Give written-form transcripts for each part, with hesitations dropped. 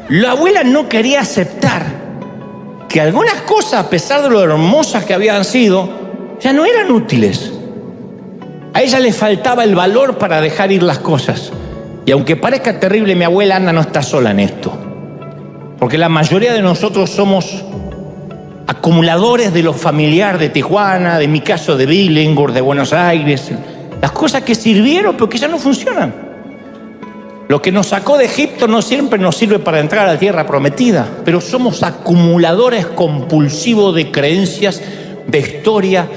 La abuela no quería aceptar que algunas cosas, a pesar de lo hermosas que habían sido, ya no eran útiles. A ella le faltaba el valor para dejar ir las cosas. Y aunque parezca terrible, mi abuela Ana no está sola en esto. Porque la mayoría de nosotros somos acumuladores de lo familiar de Tijuana, de mi caso de Billinghurst, de Buenos Aires. Las cosas que sirvieron, pero que ya no funcionan. Lo que nos sacó de Egipto no siempre nos sirve para entrar a la tierra prometida, pero somos acumuladores compulsivos de creencias, de historia.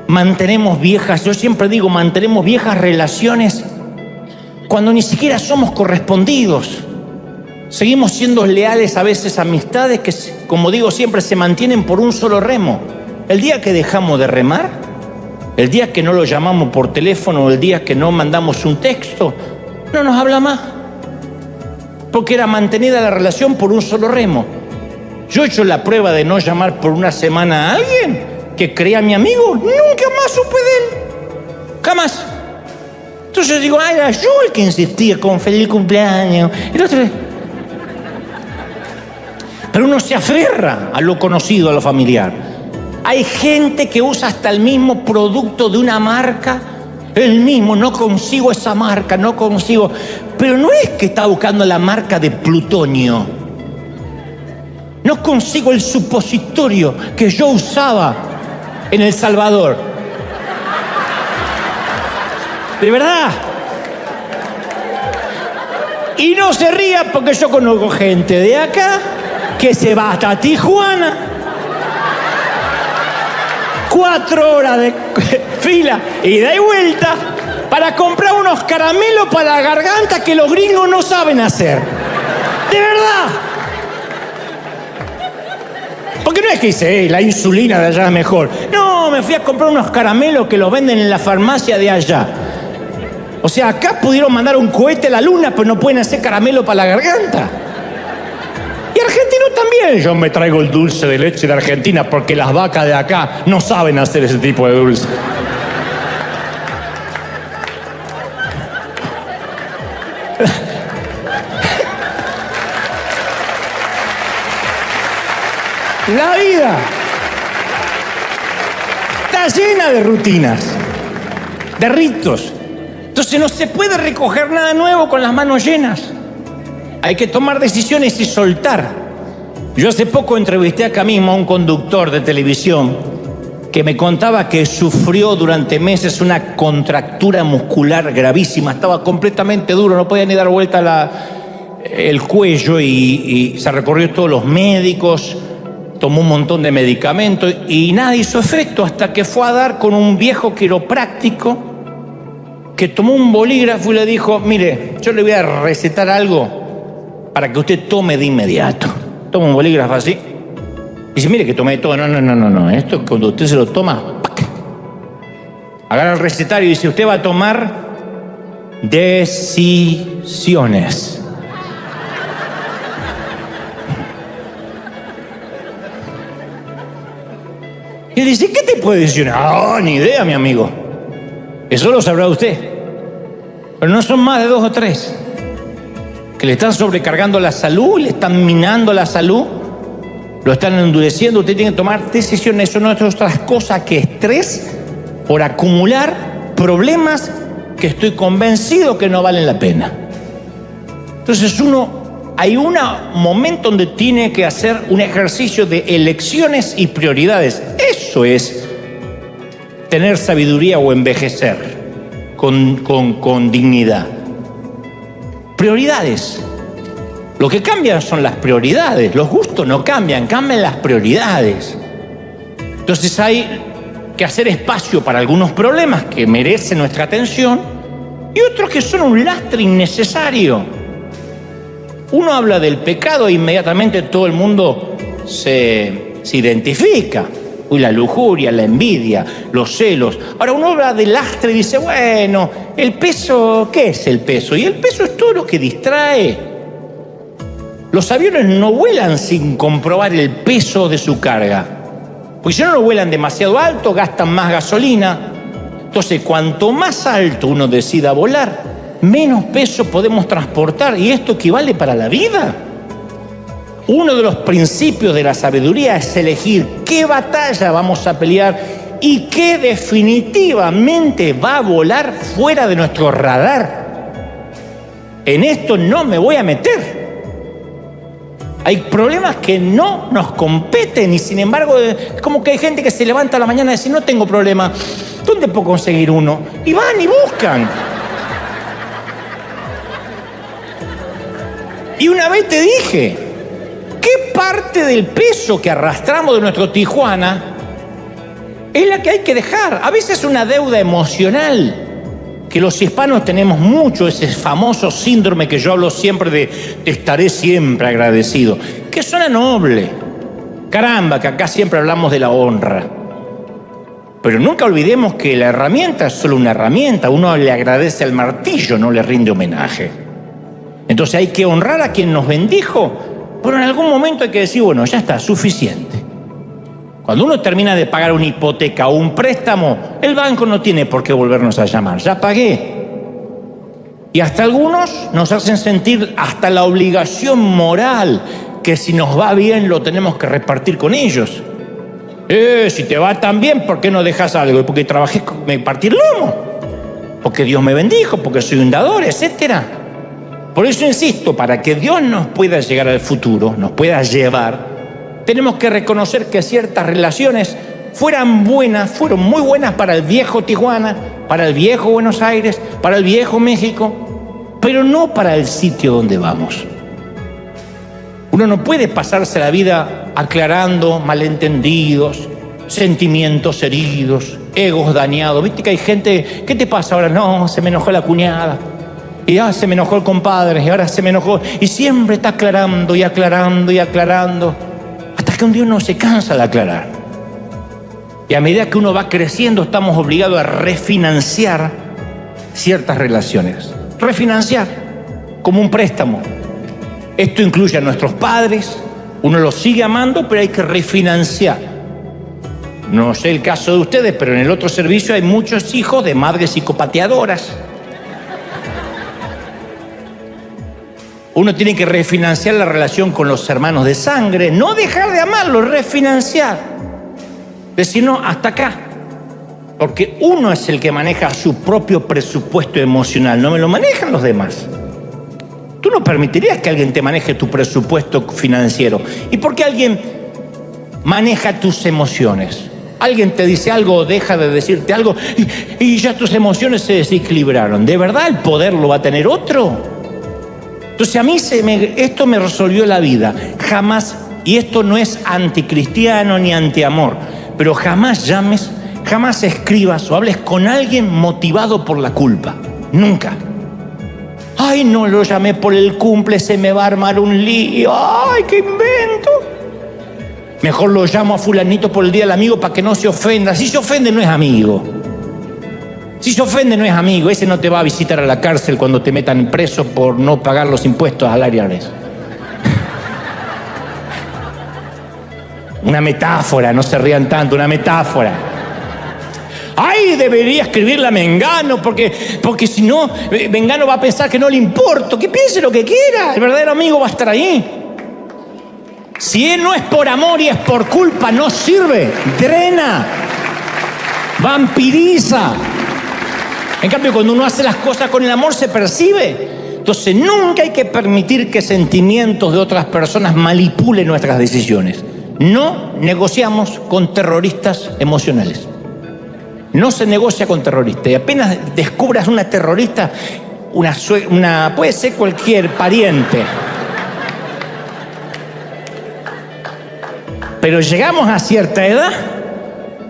Mantenemos viejas, yo siempre digo, mantenemos viejas relaciones cuando ni siquiera somos correspondidos. Seguimos siendo leales a veces a amistades que, como digo siempre, se mantienen por un solo remo. El día que dejamos de remar, el día que no lo llamamos por teléfono, el día que no mandamos un texto, no nos habla más, porque era mantenida la relación por un solo remo. Yo he hecho la prueba de no llamar por una semana a alguien que creía mi amigo, nunca más supe de él, jamás. Entonces digo, era yo el que insistía con feliz cumpleaños, el otro. Pero uno se aferra a lo conocido, a lo familiar. Hay gente que usa hasta el mismo producto de una marca. El mismo, no consigo esa marca, no consigo. Pero no es que está buscando la marca de plutonio. No consigo el supositorio que yo usaba en El Salvador. De verdad. Y no se ría porque yo conozco gente de acá que se va hasta Tijuana. 4 horas de fila, ida y vuelta, para comprar unos caramelos para la garganta que los gringos no saben hacer. De verdad. Porque no es que dice, la insulina de allá es mejor. No, me fui a comprar unos caramelos que los venden en la farmacia de allá. O sea, acá pudieron mandar un cohete a la luna, pero no pueden hacer caramelo para la garganta. Y argentino también. Yo me traigo el dulce de leche de Argentina porque las vacas de acá no saben hacer ese tipo de dulce. La vida está llena de rutinas, de ritos. Entonces no se puede recoger nada nuevo con las manos llenas. Hay que tomar decisiones y soltar. Yo hace poco entrevisté acá mismo a un conductor de televisión que me contaba que sufrió durante meses una contractura muscular gravísima. Estaba completamente duro, no podía ni dar vuelta el cuello y se recorrió todos los médicos, tomó un montón de medicamentos y nada hizo efecto hasta que fue a dar con un viejo quiropráctico que tomó un bolígrafo y le dijo, mire, yo le voy a recetar algo para que usted tome de inmediato. Toma un bolígrafo así. Y dice, mire que tomé todo. No. Esto cuando usted se lo toma, ¡pac! Agarra el recetario y dice, usted va a tomar decisiones. Y dice, ¿qué te puede decir? No, ni idea, mi amigo. Eso lo sabrá usted. Pero no son más de 2 o 3. Que le están sobrecargando la salud, le están minando la salud, lo están endureciendo. Usted tiene que tomar decisiones. Eso no es otra cosa que estrés por acumular problemas que estoy convencido que no valen la pena. Entonces hay un momento donde tiene que hacer un ejercicio de elecciones y prioridades. Eso es tener sabiduría o envejecer con dignidad. Prioridades. Lo que cambian son las prioridades. Los gustos no cambian, cambian las prioridades. Entonces hay que hacer espacio para algunos problemas que merecen nuestra atención y otros que son un lastre innecesario. Uno habla del pecado e inmediatamente todo el mundo se identifica. Uy, la lujuria, la envidia, los celos. Ahora uno habla del lastre y dice, bueno, el peso, ¿qué es el peso? Y el peso es todo lo que distrae. Los aviones no vuelan sin comprobar el peso de su carga. Porque si no vuelan demasiado alto, gastan más gasolina. Entonces, cuanto más alto uno decida volar, menos peso podemos transportar. Y esto equivale para la vida. Uno de los principios de la sabiduría es elegir qué batalla vamos a pelear y qué definitivamente va a volar fuera de nuestro radar. En esto no me voy a meter. Hay problemas que no nos competen y sin embargo es como que hay gente que se levanta a la mañana y dice, no tengo problema, ¿dónde puedo conseguir uno? Y van y buscan. Y una vez te dije, ¿qué parte del peso que arrastramos de nuestro Tijuana es la que hay que dejar? A veces es una deuda emocional, que los hispanos tenemos mucho, ese famoso síndrome que yo hablo siempre de te estaré siempre agradecido, que suena noble. Caramba, que acá siempre hablamos de la honra. Pero nunca olvidemos que la herramienta es solo una herramienta. Uno le agradece al martillo, no le rinde homenaje. Entonces hay que honrar a quien nos bendijo, pero en algún momento hay que decir, bueno, ya está, suficiente. Cuando uno termina de pagar una hipoteca o un préstamo, el banco no tiene por qué volvernos a llamar. Ya pagué. Y hasta algunos nos hacen sentir hasta la obligación moral que si nos va bien lo tenemos que repartir con ellos. Si te va tan bien, ¿por qué no dejas algo? Porque trabajé, me partí el lomo. Porque Dios me bendijo, porque soy un dador, etcétera. Por eso insisto, para que Dios nos pueda llegar al futuro, nos pueda llevar, tenemos que reconocer que ciertas relaciones fueron muy buenas para el viejo Tijuana, para el viejo Buenos Aires, para el viejo México, pero no para el sitio donde vamos. Uno no puede pasarse la vida aclarando malentendidos, sentimientos heridos, egos dañados. ¿Viste que hay gente, qué te pasa ahora? No, se me enojó la cuñada. Y se me enojó el compadre, y ahora se me enojó. Y siempre está aclarando y aclarando y aclarando. Hasta que un día uno se cansa de aclarar. Y a medida que uno va creciendo, estamos obligados a refinanciar ciertas relaciones. Refinanciar, como un préstamo. Esto incluye a nuestros padres. Uno los sigue amando, pero hay que refinanciar. No sé el caso de ustedes, pero en el otro servicio hay muchos hijos de madres psicopateadoras. Uno tiene que refinanciar la relación con los hermanos de sangre, no dejar de amarlos, refinanciar. Decir, no, hasta acá. Porque uno es el que maneja su propio presupuesto emocional, no me lo manejan los demás. Tú no permitirías que alguien te maneje tu presupuesto financiero. ¿Y por qué alguien maneja tus emociones? Alguien te dice algo o deja de decirte algo y ya tus emociones se desequilibraron. ¿De verdad el poder lo va a tener otro? Entonces a mí esto me resolvió la vida. Jamás, y esto no es anticristiano ni antiamor, pero jamás llames, jamás escribas o hables con alguien motivado por la culpa. Nunca. Ay, no lo llamé por el cumple, se me va a armar un lío. Ay, qué invento. Mejor lo llamo a fulanito por el día del amigo para que no se ofenda. Si se ofende no es amigo. Si se ofende no es amigo. Ese no te va a visitar a la cárcel cuando te metan preso por no pagar los impuestos al IRS. Una metáfora, no se rían tanto, una metáfora. Ay, debería escribirle a Mengano porque si no, Mengano va a pensar que no le importo. Que piense lo que quiera, el verdadero amigo va a estar ahí. Si no es por amor y es por culpa, no sirve, drena, vampiriza. En cambio, cuando uno hace las cosas con el amor, se percibe. Entonces, nunca hay que permitir que sentimientos de otras personas manipulen nuestras decisiones. No negociamos con terroristas emocionales. No se negocia con terroristas. Y apenas descubras una terrorista, puede ser cualquier pariente. Pero llegamos a cierta edad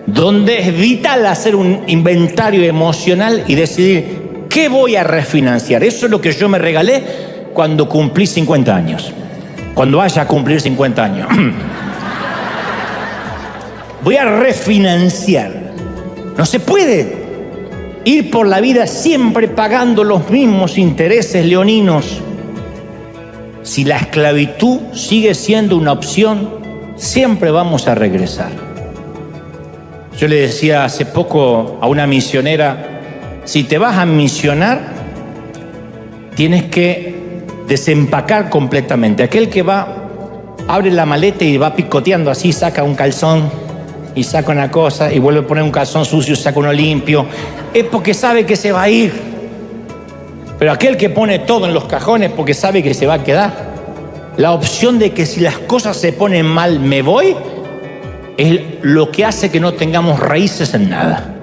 donde es vital hacer un inventario emocional y decidir qué voy a refinanciar. Eso es lo que yo me regalé cuando cumplí 50 años. Cuando vaya a cumplir 50 años. Voy a refinanciar. No se puede ir por la vida siempre pagando los mismos intereses leoninos. Si la esclavitud sigue siendo una opción, siempre vamos a regresar. Yo le decía hace poco a una misionera, si te vas a misionar, tienes que desempacar completamente. Aquel que va abre la maleta y va picoteando así, saca un calzón y saca una cosa y vuelve a poner un calzón sucio y saca uno limpio. Es porque sabe que se va a ir. Pero aquel que pone todo en los cajones porque sabe que se va a quedar. La opción de que si las cosas se ponen mal me voy es lo que hace que no tengamos raíces en nada.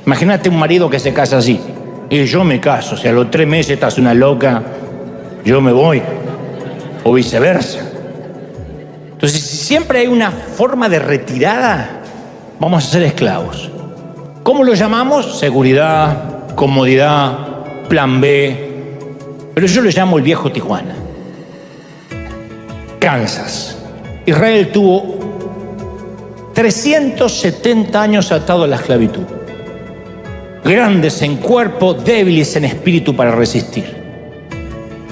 Imagínate un marido que se casa así. Y yo me caso, si a los 3 meses estás una loca, yo me voy. O viceversa. Entonces, si siempre hay una forma de retirada, vamos a ser esclavos. ¿Cómo lo llamamos? Seguridad, comodidad, plan B. Pero yo lo llamo el viejo Tijuana. Kansas. Israel tuvo 370 años atado a la esclavitud. Grandes en cuerpo, débiles en espíritu para resistir.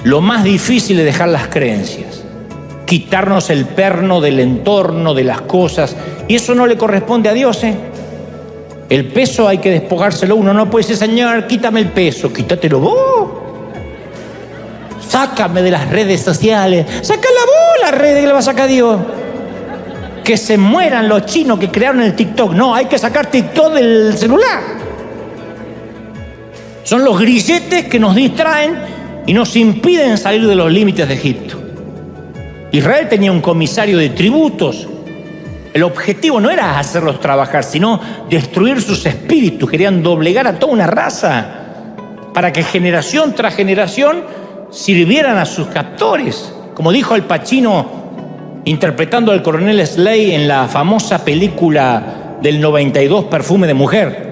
Lo más difícil es dejar las creencias, quitarnos el perno del entorno, de las cosas, y eso no le corresponde a Dios, ¿eh? El peso hay que despojárselo. Uno no puede decir, Señor, quítame el peso, quítatelo vos. Sácame de las redes sociales, sácala vos las redes que le va a sacar Dios. Que se mueran los chinos que crearon el TikTok. No, hay que sacar TikTok del celular. Son los grilletes que nos distraen y nos impiden salir de los límites de Egipto. Israel tenía un comisario de tributos. El objetivo no era hacerlos trabajar, sino destruir sus espíritus. Querían doblegar a toda una raza para que generación tras generación sirvieran a sus captores. Como dijo Al Pacino, interpretando al coronel Slade en la famosa película del 92, Perfume de Mujer.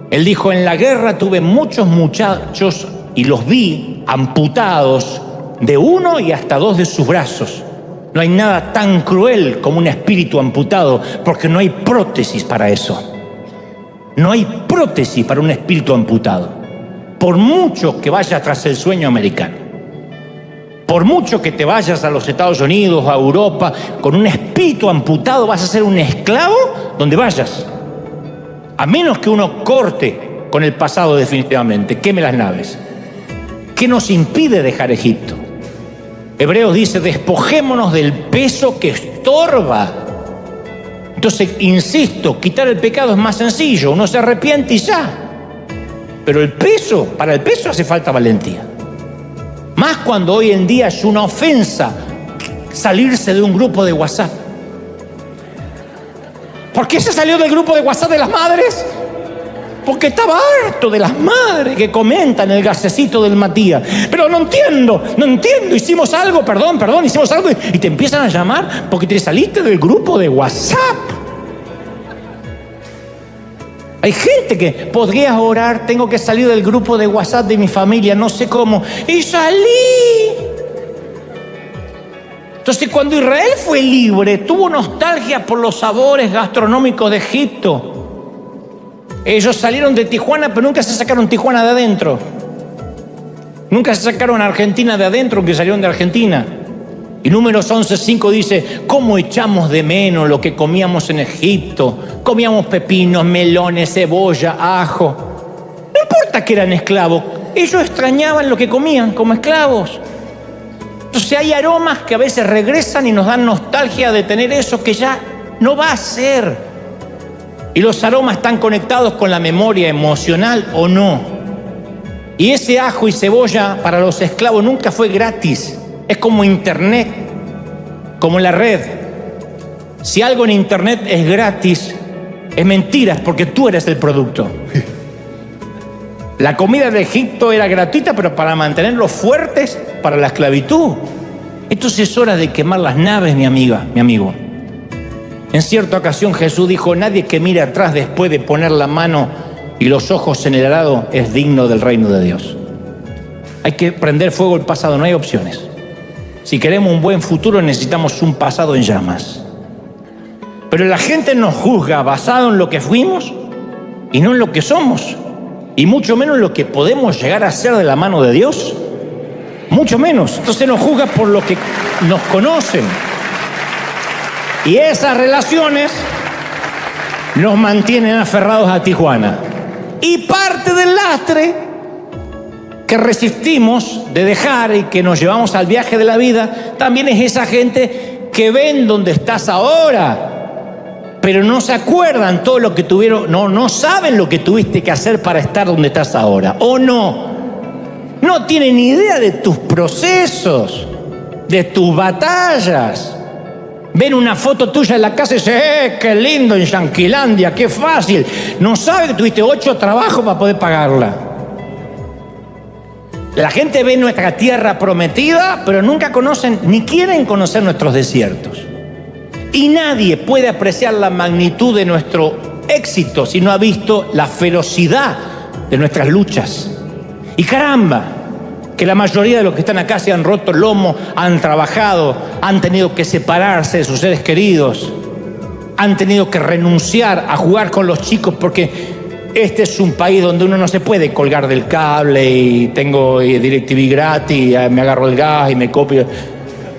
Él dijo, en la guerra tuve muchos muchachos y los vi amputados de 1 y hasta 2 de sus brazos. No hay nada tan cruel como un espíritu amputado, porque no hay prótesis para eso. No hay prótesis para un espíritu amputado. Por mucho que vayas tras el sueño americano, por mucho que te vayas a los Estados Unidos, a Europa, con un espíritu amputado vas a ser un esclavo donde vayas. A menos que uno corte con el pasado definitivamente, queme las naves. ¿Qué nos impide dejar Egipto? Hebreos dice, despojémonos del peso que estorba. Entonces, insisto, quitar el pecado es más sencillo, uno se arrepiente y ya. Pero el peso, para el peso hace falta valentía. Más cuando hoy en día es una ofensa salirse de un grupo de WhatsApp. ¿Por qué se salió del grupo de WhatsApp de las madres? Porque estaba harto de las madres que comentan el gasecito del Matías. Pero no entiendo, hicimos algo, perdón, hicimos algo. Y te empiezan a llamar porque te saliste del grupo de WhatsApp. Hay gente que podrías orar, tengo que salir del grupo de WhatsApp de mi familia, no sé cómo. Y salí. Entonces, cuando Israel fue libre, tuvo nostalgia por los sabores gastronómicos de Egipto. Ellos salieron de Tijuana, pero nunca se sacaron Tijuana de adentro. Nunca se sacaron a Argentina de adentro, que salieron de Argentina. Y Números 11:5 dice, ¿cómo echamos de menos lo que comíamos en Egipto? Comíamos pepinos, melones, cebolla, ajo. No importa que eran esclavos, ellos extrañaban lo que comían como esclavos. Entonces hay aromas que a veces regresan y nos dan nostalgia de tener eso que ya no va a ser. Y los aromas están conectados con la memoria emocional o no. Y ese ajo y cebolla para los esclavos nunca fue gratis. Es como internet, como la red. Si algo en internet es gratis, es mentira, porque tú eres el producto. La comida de Egipto era gratuita, pero para mantenerlos fuertes para la esclavitud. Entonces es hora de quemar las naves, mi amiga, mi amigo. En cierta ocasión Jesús dijo, nadie que mire atrás después de poner la mano y los ojos en el arado es digno del reino de Dios. Hay que prender fuego el pasado, no hay opciones. Si queremos un buen futuro necesitamos un pasado en llamas. Pero la gente nos juzga basado en lo que fuimos y no en lo que somos. Y mucho menos en lo que podemos llegar a ser de la mano de Dios. Mucho menos. Entonces nos juzga por lo que nos conocen. Y esas relaciones nos mantienen aferrados a Tijuana. Y parte del lastre que resistimos de dejar y que nos llevamos al viaje de la vida, también es esa gente que ven donde estás ahora, pero no se acuerdan todo lo que tuvieron, no saben lo que tuviste que hacer para estar donde estás ahora, o no tienen idea de tus procesos, de tus batallas. Ven una foto tuya en la casa y dicen, qué lindo en Yanquilandia, qué fácil. No sabe que tuviste 8 trabajos para poder pagarla. La gente ve nuestra tierra prometida, pero nunca conocen ni quieren conocer nuestros desiertos. Y nadie puede apreciar la magnitud de nuestro éxito si no ha visto la ferocidad de nuestras luchas. Y caramba, que la mayoría de los que están acá se han roto el lomo, han trabajado, han tenido que separarse de sus seres queridos, han tenido que renunciar a jugar con los chicos porque este es un país donde uno no se puede colgar del cable y tengo DirecTV gratis, me agarro el gas y me copio.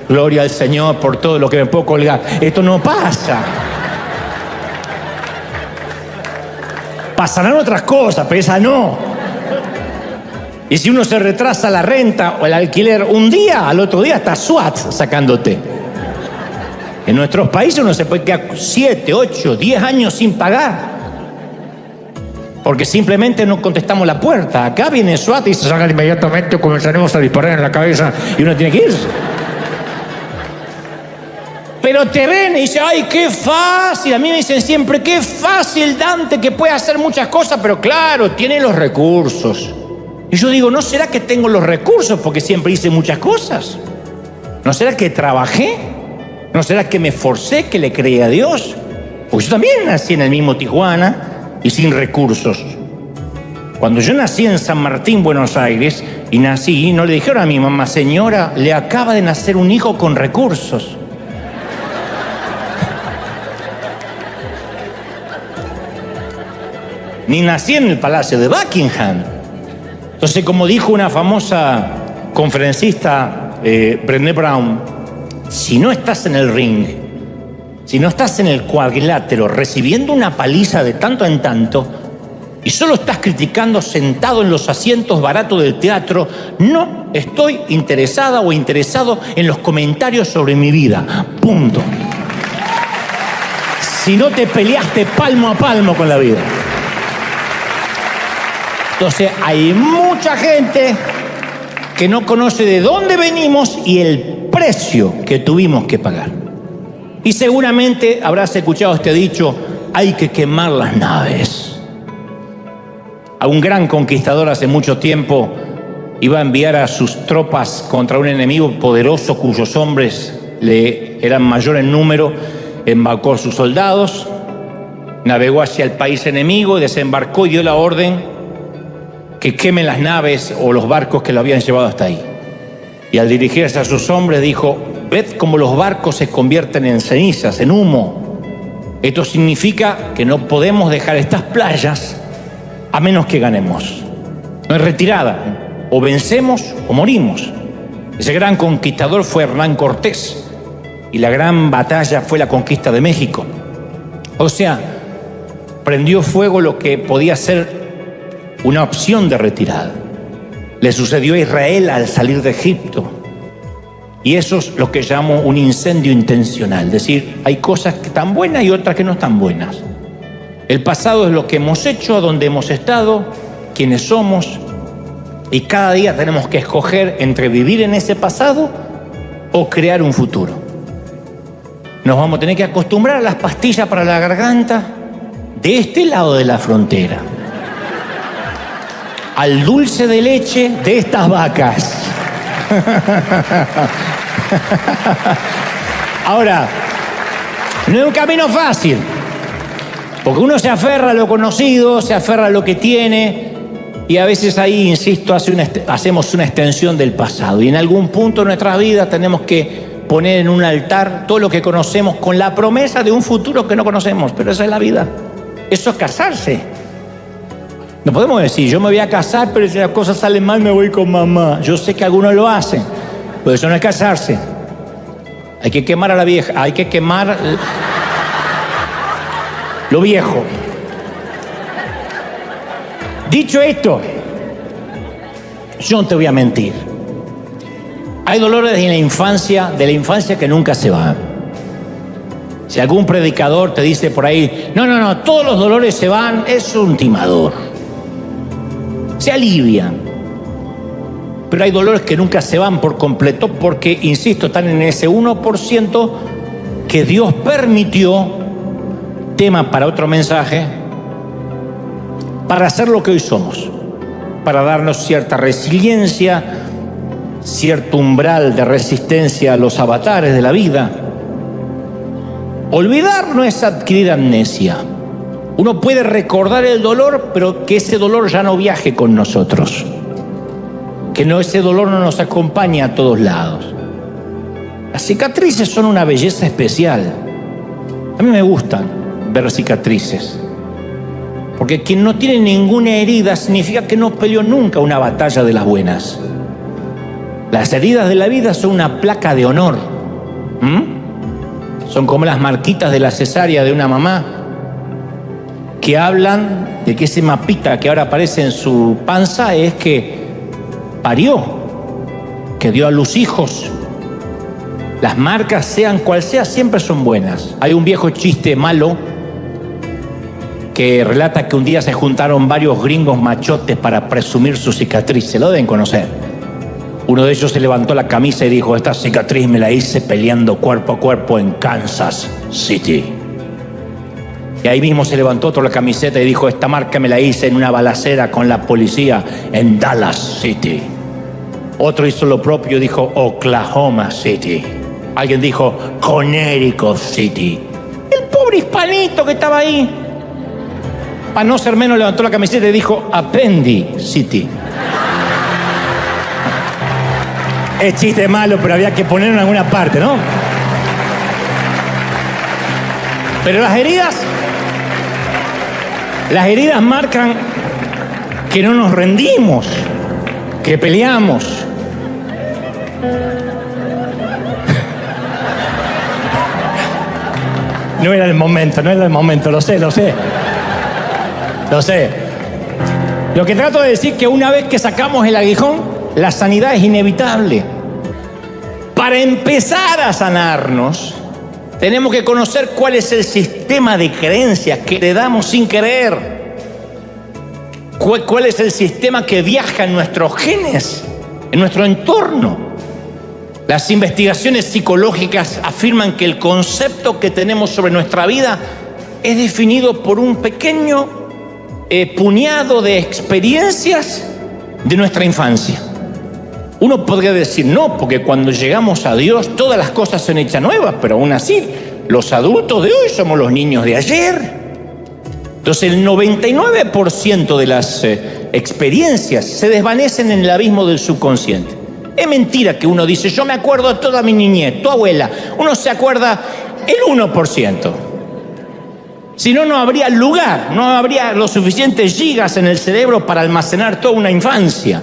Gloria al Señor por todo lo que me puedo colgar. Esto no pasa. Pasarán otras cosas, pero esa no. Y si uno se retrasa la renta o el alquiler un día, al otro día está SWAT sacándote. En nuestros países uno se puede quedar 7, 8, 10 años sin pagar. Porque simplemente no contestamos la puerta. Acá viene SWAT y se sacan inmediatamente o comenzaremos a disparar en la cabeza y uno tiene que irse. Pero te ven y dicen, ¡ay, qué fácil! A mí me dicen siempre, ¡qué fácil, Dante, que puede hacer muchas cosas! Pero claro, tiene los recursos. Y yo digo, ¿no será que tengo los recursos porque siempre hice muchas cosas? ¿No será que trabajé? ¿No será que me esforcé, que le creí a Dios? Porque yo también nací en el mismo Tijuana y sin recursos. Cuando yo nací en San Martín, Buenos Aires, y nací, no le dijeron a mi mamá, señora, le acaba de nacer un hijo con recursos. Ni nací en el Palacio de Buckingham. Entonces, como dijo una famosa conferencista, Brené Brown, si no estás en el ring, si no estás en el cuadrilátero recibiendo una paliza de tanto en tanto y solo estás criticando sentado en los asientos baratos del teatro, no estoy interesada o interesado en los comentarios sobre mi vida. Punto. Si no te peleaste palmo a palmo con la vida. Entonces hay mucha gente que no conoce de dónde venimos y el precio que tuvimos que pagar. Y seguramente habrás escuchado este dicho, hay que quemar las naves. A un gran conquistador hace mucho tiempo iba a enviar a sus tropas contra un enemigo poderoso cuyos hombres le eran mayor en número, embarcó a sus soldados, navegó hacia el país enemigo, desembarcó y dio la orden que quemen las naves o los barcos que lo habían llevado hasta ahí. Y al dirigirse a sus hombres dijo, ved cómo los barcos se convierten en cenizas, en humo. Esto significa que no podemos dejar estas playas a menos que ganemos. No es retirada, o vencemos o morimos. Ese gran conquistador fue Hernán Cortés y la gran batalla fue la conquista de México. O sea, prendió fuego lo que podía ser una opción de retirada. Le sucedió a Israel al salir de Egipto. Y eso es lo que llamo un incendio intencional. Es decir, hay cosas que están buenas y otras que no están buenas. El pasado es lo que hemos hecho, a donde hemos estado, quiénes somos. Y cada día tenemos que escoger entre vivir en ese pasado o crear un futuro. Nos vamos a tener que acostumbrar a las pastillas para la garganta de este lado de la frontera, al dulce de leche de estas vacas. Ahora, no es un camino fácil, porque uno se aferra a lo conocido, se aferra a lo que tiene, y a veces ahí, insisto, hacemos una extensión del pasado. Y en algún punto de nuestras vidas tenemos que poner en un altar todo lo que conocemos con la promesa de un futuro que no conocemos, pero esa es la vida. Eso es casarse. No podemos decir, yo me voy a casar, pero si las cosas salen mal me voy con mamá. Yo sé que algunos lo hacen, pero eso no es casarse. Hay que quemar a la vieja, hay que quemar lo viejo. Dicho esto, yo no te voy a mentir. Hay dolores de la infancia que nunca se van. Si algún predicador te dice por ahí, no, todos los dolores se van, es un timador. Se alivian. Pero hay dolores que nunca se van por completo porque, insisto, están en ese 1% que Dios permitió, tema para otro mensaje, para hacer lo que hoy somos, para darnos cierta resiliencia, cierto umbral de resistencia a los avatares de la vida. Olvidar no es adquirir amnesia. Uno puede recordar el dolor, pero que ese dolor ya no viaje con nosotros. Que ese dolor no nos acompañe a todos lados. Las cicatrices son una belleza especial. A mí me gustan ver cicatrices. Porque quien no tiene ninguna herida significa que no peleó nunca una batalla de las buenas. Las heridas de la vida son una placa de honor. Son como las marquitas de la cesárea de una mamá que hablan de que ese mapita que ahora aparece en su panza es que parió, que dio a luz hijos. Las marcas, sean cual sea, siempre son buenas. Hay un viejo chiste malo que relata que un día se juntaron varios gringos machotes para presumir su cicatriz. Se lo deben conocer. Uno de ellos se levantó la camisa y dijo: esta cicatriz me la hice peleando cuerpo a cuerpo en Kansas City. Y ahí mismo se levantó otro la camiseta y dijo: esta marca me la hice en una balacera con la policía en Dallas City. Otro hizo lo propio, dijo Oklahoma City. Alguien dijo Connecticut City. El pobre hispanito que estaba ahí, para no ser menos, levantó la camiseta y dijo Appendi City. Es chiste malo, pero había que ponerlo en alguna parte, ¿no? Pero las heridas marcan que no nos rendimos, que peleamos. No era el momento, lo sé. Lo que trato de decir es que una vez que sacamos el aguijón, la sanidad es inevitable. Para empezar a sanarnos, tenemos que conocer cuál es el sistema de creencias que le damos sin querer. ¿Cuál es el sistema que viaja en nuestros genes, en nuestro entorno? Las investigaciones psicológicas afirman que el concepto que tenemos sobre nuestra vida es definido por un pequeño puñado de experiencias de nuestra infancia. Uno podría decir no, porque cuando llegamos a Dios todas las cosas son hechas nuevas, pero aún así los adultos de hoy somos los niños de ayer. Entonces el 99% de las experiencias se desvanecen en el abismo del subconsciente. Es mentira que uno dice yo me acuerdo de toda mi niñez, tu abuela. Uno se acuerda el 1%. Si no, no habría lugar, no habría los suficientes gigas en el cerebro para almacenar toda una infancia.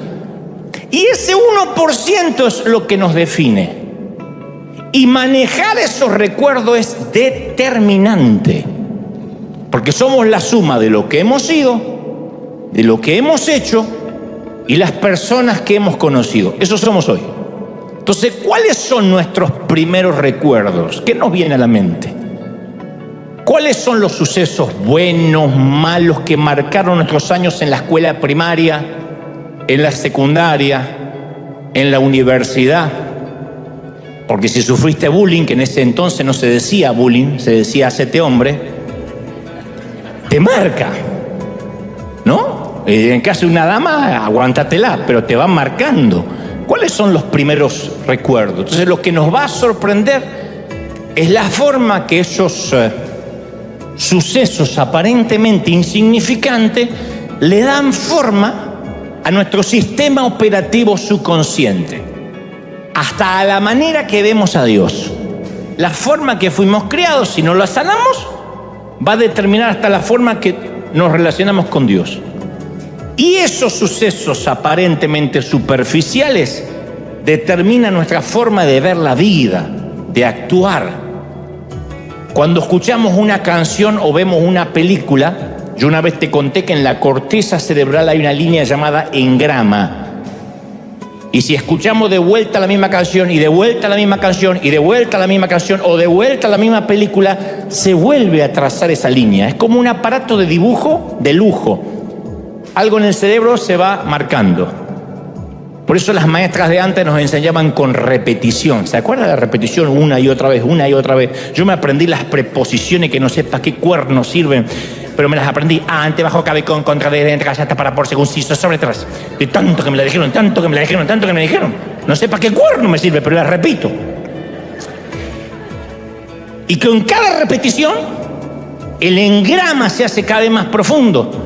Y ese 1% es lo que nos define. Y manejar esos recuerdos es determinante. Porque somos la suma de lo que hemos sido, de lo que hemos hecho y las personas que hemos conocido. Eso somos hoy. Entonces, ¿cuáles son nuestros primeros recuerdos? ¿Qué nos viene a la mente? ¿Cuáles son los sucesos buenos, malos que marcaron nuestros años en la escuela primaria, en la secundaria, en la universidad? Porque si sufriste bullying, que en ese entonces no se decía bullying, se decía hacete hombre, te marca, ¿no? En caso de una dama, aguántatela, pero te va marcando. ¿Cuáles son los primeros recuerdos? Entonces lo que nos va a sorprender es la forma que esos sucesos aparentemente insignificantes le dan forma a nuestro sistema operativo subconsciente, hasta a la manera que vemos a Dios. La forma que fuimos criados, si no la sanamos, va a determinar hasta la forma que nos relacionamos con Dios. Y esos sucesos aparentemente superficiales determinan nuestra forma de ver la vida, de actuar. Cuando escuchamos una canción o vemos una película, yo una vez te conté que en la corteza cerebral hay una línea llamada engrama. Y si escuchamos de vuelta la misma canción, y de vuelta la misma canción, y de vuelta la misma canción, o de vuelta la misma película, se vuelve a trazar esa línea. Es como un aparato de dibujo de lujo. Algo en el cerebro se va marcando. Por eso las maestras de antes nos enseñaban con repetición. ¿Se acuerdan de la repetición? Una y otra vez, una y otra vez. Yo me aprendí las preposiciones que no sé para qué cuernos sirven, pero me las aprendí. Ante, bajo, cabe, con, contra, de, entre, hasta, para, por, según, si, sobre, tras. De tanto que me la dijeron, tanto que me la dijeron, tanto que me la dijeron. No sé para qué cuerno me sirve, pero las repito. Y con cada repetición, el engrama se hace cada vez más profundo,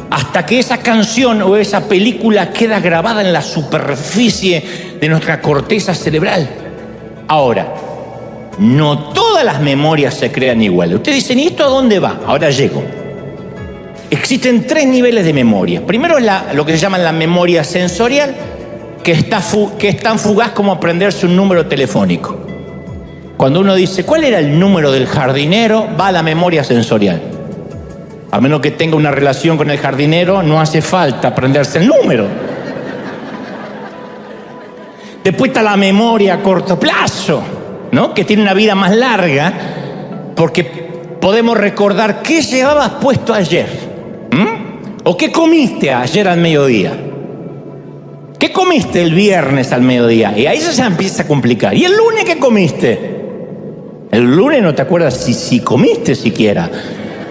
hasta que esa canción o esa película queda grabada en la superficie de nuestra corteza cerebral. Ahora, no todas las memorias se crean iguales. Ustedes dicen, ¿y esto a dónde va? Ahora llego. Existen 3 niveles de memoria. Primero es lo que se llama la memoria sensorial, que es tan fugaz como aprenderse un número telefónico. Cuando uno dice, ¿cuál era el número del jardinero?, va a la memoria sensorial. A menos que tenga una relación con el jardinero, no hace falta aprenderse el número. Después está la memoria a corto plazo, ¿no?, que tiene una vida más larga, porque podemos recordar qué llevabas puesto ayer, o qué comiste ayer al mediodía, qué comiste el viernes al mediodía, y ahí se empieza a complicar. ¿Y el lunes qué comiste? El lunes no te acuerdas si comiste siquiera.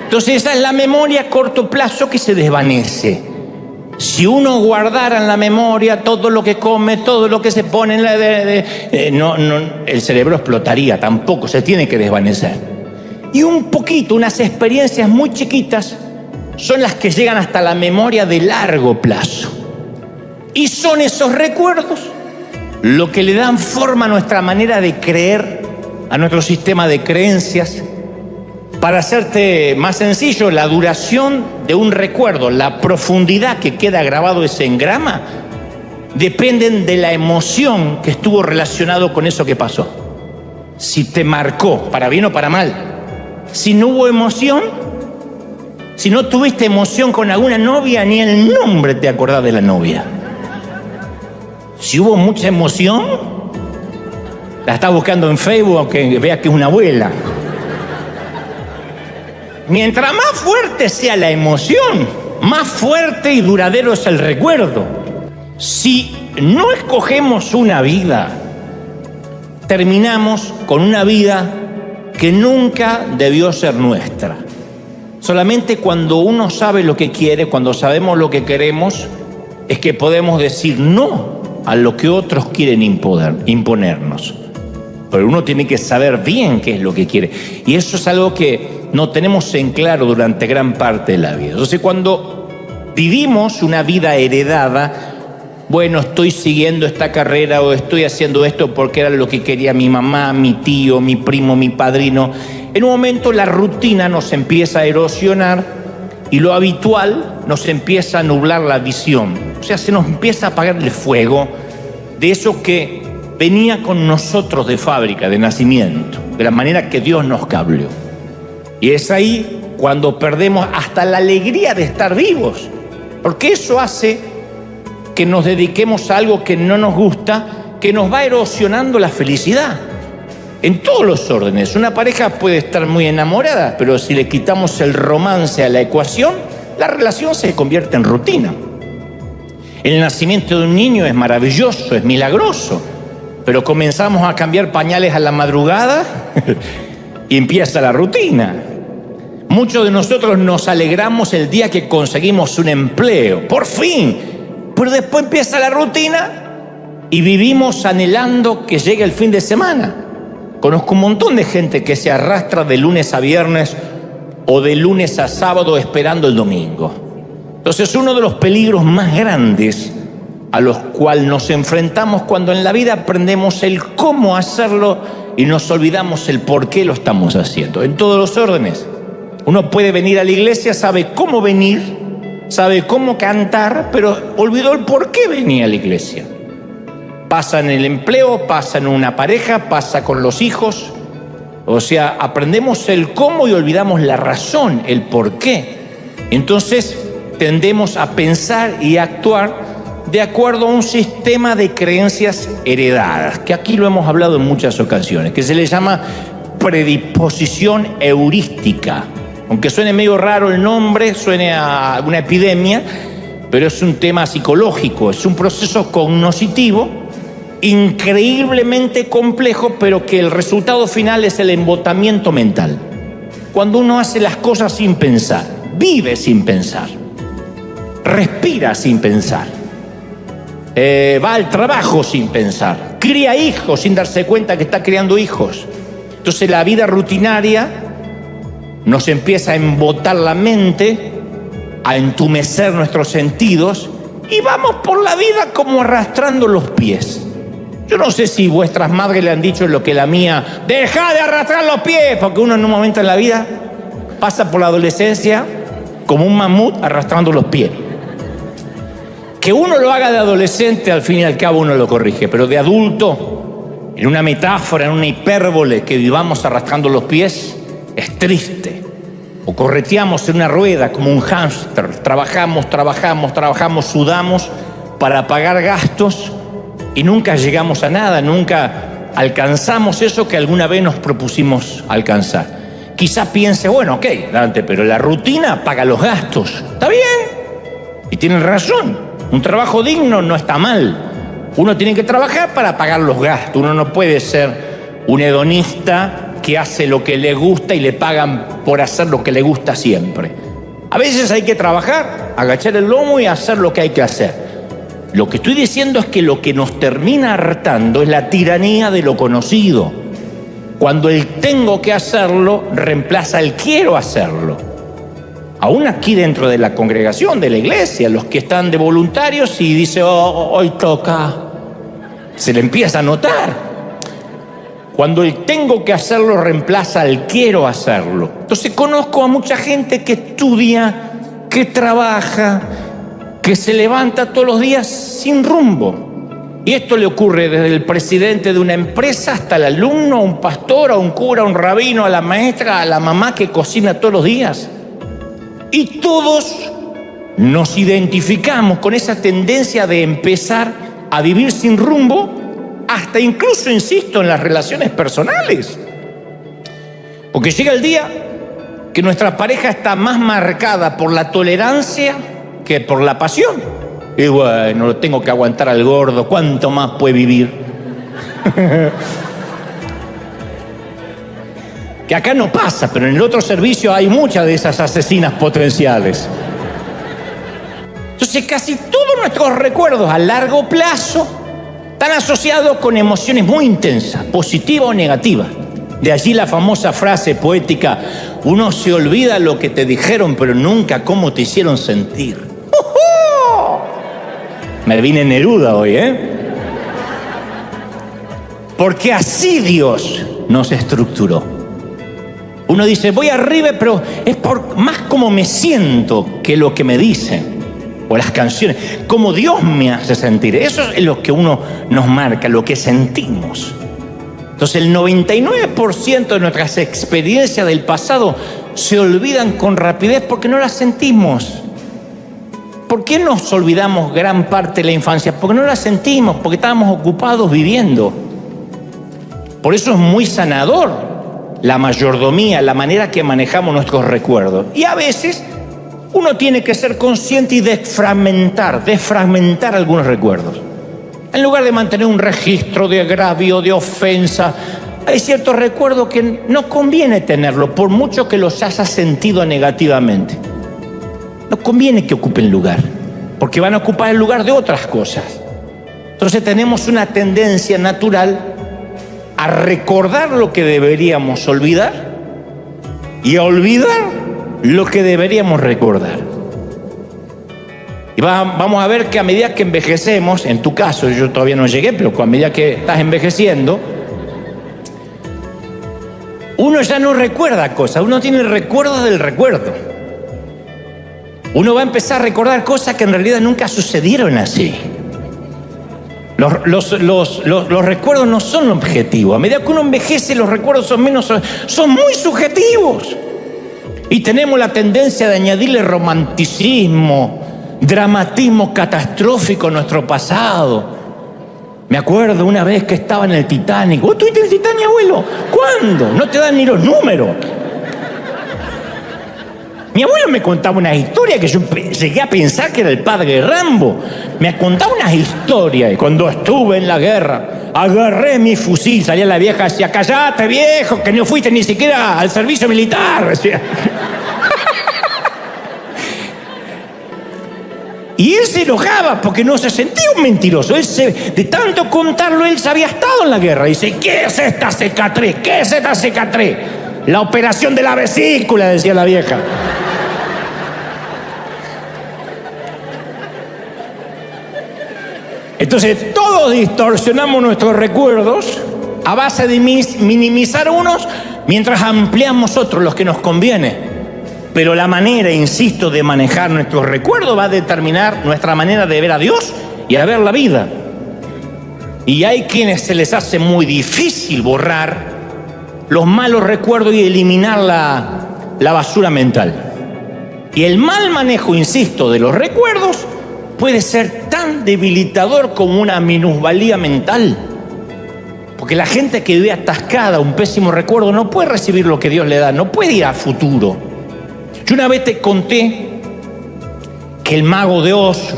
Entonces esa es la memoria a corto plazo que se desvanece. Si uno guardara en la memoria todo lo que come, todo lo que se pone en el cerebro explotaría, tampoco, se tiene que desvanecer. Y un poquito, unas experiencias muy chiquitas, son las que llegan hasta la memoria de largo plazo. Y son esos recuerdos lo que le dan forma a nuestra manera de creer, a nuestro sistema de creencias. Para hacerte más sencillo, la duración de un recuerdo, la profundidad que queda grabado ese engrama, dependen de la emoción que estuvo relacionado con eso que pasó. Si te marcó, para bien o para mal. Si no hubo emoción, si no tuviste emoción con alguna novia, ni el nombre te acordás de la novia. Si hubo mucha emoción, la estás buscando en Facebook, aunque veas que es una abuela. Mientras más fuerte sea la emoción, más fuerte y duradero es el recuerdo. Si no escogemos una vida, terminamos con una vida que nunca debió ser nuestra. Solamente cuando uno sabe lo que quiere, cuando sabemos lo que queremos, es que podemos decir no a lo que otros quieren imponernos. Pero uno tiene que saber bien qué es lo que quiere. Y eso es algo que no tenemos en claro durante gran parte de la vida. Entonces, cuando vivimos una vida heredada, bueno, estoy siguiendo esta carrera o estoy haciendo esto porque era lo que quería mi mamá, mi tío, mi primo, mi padrino. En un momento la rutina nos empieza a erosionar y lo habitual nos empieza a nublar la visión. O sea, se nos empieza a apagar el fuego de eso que venía con nosotros de fábrica, de nacimiento, de la manera que Dios nos cableó. Y es ahí cuando perdemos hasta la alegría de estar vivos, porque eso hace que nos dediquemos a algo que no nos gusta, que nos va erosionando la felicidad. En todos los órdenes. Una pareja puede estar muy enamorada, pero si le quitamos el romance a la ecuación, la relación se convierte en rutina. El nacimiento de un niño es maravilloso, es milagroso, pero comenzamos a cambiar pañales a la madrugada y empieza la rutina. Muchos de nosotros nos alegramos el día que conseguimos un empleo, por fin, pero después empieza la rutina y vivimos anhelando que llegue el fin de semana. Conozco un montón de gente que se arrastra de lunes a viernes o de lunes a sábado esperando el domingo. Entonces, uno de los peligros más grandes a los cuales nos enfrentamos cuando en la vida aprendemos el cómo hacerlo y nos olvidamos el por qué lo estamos haciendo, en todos los órdenes. Uno puede venir a la iglesia, sabe cómo venir, sabe cómo cantar, pero olvidó el por qué venía a la iglesia. Pasa en el empleo, pasa en una pareja, pasa con los hijos. O sea, aprendemos el cómo y olvidamos la razón, el por qué. Entonces tendemos a pensar y actuar de acuerdo a un sistema de creencias heredadas, que aquí lo hemos hablado en muchas ocasiones, que se le llama predisposición heurística. Aunque suene medio raro el nombre, suene a una epidemia, pero es un tema psicológico, es un proceso cognoscitivo increíblemente complejo, pero que el resultado final es el embotamiento mental. Cuando uno hace las cosas sin pensar, vive sin pensar, respira sin pensar, va al trabajo sin pensar, cría hijos sin darse cuenta que está criando hijos. Entonces la vida rutinaria nos empieza a embotar la mente, a entumecer nuestros sentidos y vamos por la vida como arrastrando los pies. Yo no sé si vuestras madres le han dicho lo que la mía: deja de arrastrar los pies, porque uno en un momento en la vida pasa por la adolescencia como un mamut arrastrando los pies. Que uno lo haga de adolescente, al fin y al cabo uno lo corrige, pero de adulto, en una metáfora, en una hipérbole, que vivamos arrastrando los pies, es triste. O correteamos en una rueda como un hámster, trabajamos, sudamos para pagar gastos y nunca llegamos a nada, nunca alcanzamos eso que alguna vez nos propusimos alcanzar. Quizá piense, bueno, ok, Dante, pero la rutina paga los gastos. Está bien, y tienen razón, un trabajo digno no está mal. Uno tiene que trabajar para pagar los gastos, uno no puede ser un hedonista que hace lo que le gusta y le pagan por hacer lo que le gusta siempre. A veces hay que trabajar, agachar el lomo y hacer lo que hay que hacer. Lo que estoy diciendo es que lo que nos termina hartando es la tiranía de lo conocido. Cuando el tengo que hacerlo reemplaza el quiero hacerlo. Aún aquí dentro de la congregación, de la iglesia, los que están de voluntarios y dice, hoy toca, se le empieza a notar. Cuando el tengo que hacerlo reemplaza el quiero hacerlo. Entonces conozco a mucha gente que estudia, que trabaja, que se levanta todos los días sin rumbo. Y esto le ocurre desde el presidente de una empresa hasta el alumno, a un pastor, a un cura, a un rabino, a la maestra, a la mamá que cocina todos los días. Y todos nos identificamos con esa tendencia de empezar a vivir sin rumbo, hasta incluso, insisto, en las relaciones personales. Porque llega el día que nuestra pareja está más marcada por la tolerancia que por la pasión. Y bueno, lo tengo que aguantar al gordo, ¿cuánto más puede vivir? Que acá no pasa, pero en el otro servicio hay muchas de esas asesinas potenciales. Entonces casi todos nuestros recuerdos a largo plazo están asociados con emociones muy intensas, positivas o negativas. De allí la famosa frase poética: uno se olvida lo que te dijeron, pero nunca cómo te hicieron sentir. Me vine Neruda hoy, Porque así Dios nos estructuró. Uno dice, voy arriba, pero es por más como me siento que lo que me dicen. O las canciones, como Dios me hace sentir. Eso es lo que uno nos marca, lo que sentimos. Entonces el 99% de nuestras experiencias del pasado se olvidan con rapidez porque no las sentimos. ¿Por qué nos olvidamos gran parte de la infancia? Porque no la sentimos, porque estábamos ocupados viviendo. Por eso es muy sanador la mayordomía, la manera que manejamos nuestros recuerdos. Y a veces uno tiene que ser consciente y desfragmentar algunos recuerdos. En lugar de mantener un registro de agravio, de ofensa, hay ciertos recuerdos que no conviene tenerlos, por mucho que los hayas sentido negativamente. No conviene que ocupen lugar, porque van a ocupar el lugar de otras cosas. Entonces tenemos una tendencia natural a recordar lo que deberíamos olvidar y a olvidar lo que deberíamos recordar. Y vamos a ver que a medida que envejecemos, en tu caso yo todavía no llegué, pero a medida que estás envejeciendo, uno ya no recuerda cosas, uno tiene recuerdos del recuerdo. Uno va a empezar a recordar cosas que en realidad nunca sucedieron así. Los recuerdos no son objetivos. A medida que uno envejece, los recuerdos son muy subjetivos. Y tenemos la tendencia de añadirle romanticismo, dramatismo catastrófico en nuestro pasado. Me acuerdo una vez que estaba en el Titanic. ¿Vos estuviste en el Titanic, abuelo? ¿Cuándo? No te dan ni los números. Mi abuelo me contaba una historia que yo llegué a pensar que era el padre de Rambo. Me contaba unas historias y cuando estuve en la guerra, agarré mi fusil, salía la vieja, decía, callate viejo, que no fuiste ni siquiera al servicio militar. Decía. Y él se enojaba porque no se sentía un mentiroso. De tanto contarlo, él se había estado en la guerra. Dice, ¿qué es esta cicatriz? ¿Qué es esta cicatriz? La operación de la vesícula, decía la vieja. Entonces, todos distorsionamos nuestros recuerdos a base de minimizar unos mientras ampliamos otros, los que nos conviene. Pero la manera, insisto, de manejar nuestros recuerdos va a determinar nuestra manera de ver a Dios y a ver la vida. Y hay quienes se les hace muy difícil borrar los malos recuerdos y eliminar la basura mental. Y el mal manejo, insisto, de los recuerdos puede ser tan debilitador como una minusvalía mental. Porque la gente que vive atascada, un pésimo recuerdo, no puede recibir lo que Dios le da, no puede ir a futuro. Yo una vez te conté que El Mago de Oz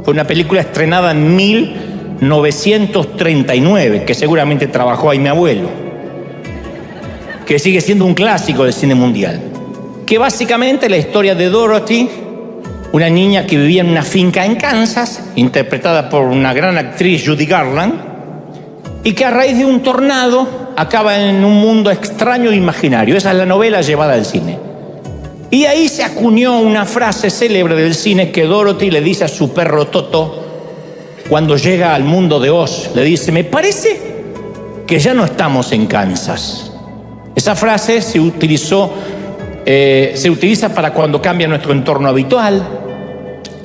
fue una película estrenada en 1939, que seguramente trabajó ahí mi abuelo, que sigue siendo un clásico del cine mundial. Que básicamente la historia de Dorothy, una niña que vivía en una finca en Kansas, interpretada por una gran actriz, Judy Garland, y que a raíz de un tornado acaba en un mundo extraño e imaginario. Esa es la novela llevada al cine. Y ahí se acuñó una frase célebre del cine que Dorothy le dice a su perro Toto cuando llega al mundo de Oz. Le dice, me parece que ya no estamos en Kansas. Esa frase se utiliza para cuando cambia nuestro entorno habitual,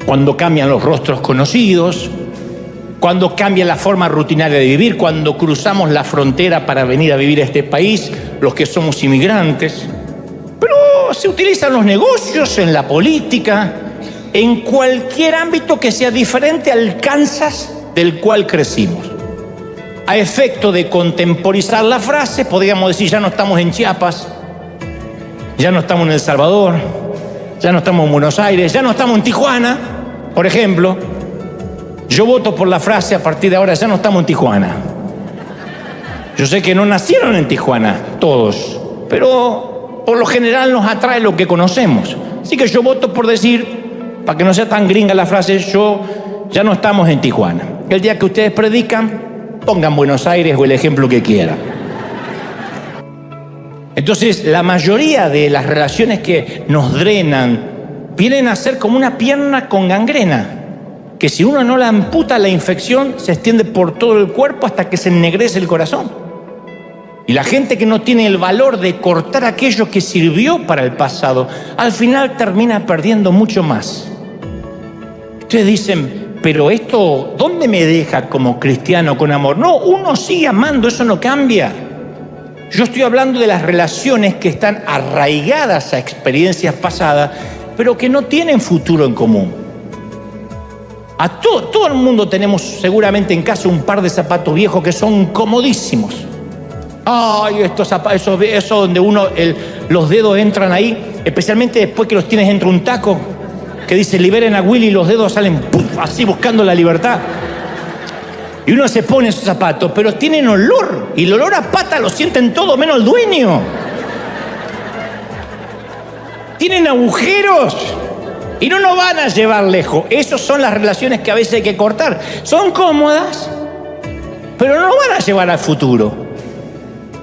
cuando cambian los rostros conocidos, cuando cambia la forma rutinaria de vivir, cuando cruzamos la frontera para venir a vivir a este país, los que somos inmigrantes. Pero se utiliza en los negocios, en la política, en cualquier ámbito que sea diferente al Kansas del cual crecimos. A efecto de contemporizar la frase, podríamos decir, ya no estamos en Chiapas, ya no estamos en El Salvador, ya no estamos en Buenos Aires, ya no estamos en Tijuana, por ejemplo. Yo voto por la frase a partir de ahora, ya no estamos en Tijuana. Yo sé que no nacieron en Tijuana todos, pero por lo general nos atrae lo que conocemos. Así que yo voto por decir, para que no sea tan gringa la frase, ya no estamos en Tijuana. El día que ustedes predican, pongan Buenos Aires o el ejemplo que quieran. Entonces, la mayoría de las relaciones que nos drenan vienen a ser como una pierna con gangrena, que si uno no la amputa, la infección se extiende por todo el cuerpo hasta que se ennegrece el corazón. Y la gente que no tiene el valor de cortar aquello que sirvió para el pasado, al final termina perdiendo mucho más. Ustedes dicen, pero esto, ¿dónde me deja como cristiano con amor? No, uno sigue amando, eso no cambia. Yo estoy hablando de las relaciones que están arraigadas a experiencias pasadas, pero que no tienen futuro en común. A todo el mundo tenemos seguramente en casa un par de zapatos viejos que son comodísimos. Ay, estos zapatos, eso donde los dedos entran ahí, especialmente después que los tienes entre un taco, que dice liberen a Willy y los dedos salen ¡puf!, así buscando la libertad. Y uno se pone esos zapatos, pero tienen olor, y el olor a pata lo sienten todo menos el dueño. Tienen agujeros y no nos van a llevar lejos. Esas son las relaciones que a veces hay que cortar. Son cómodas, pero no nos van a llevar al futuro.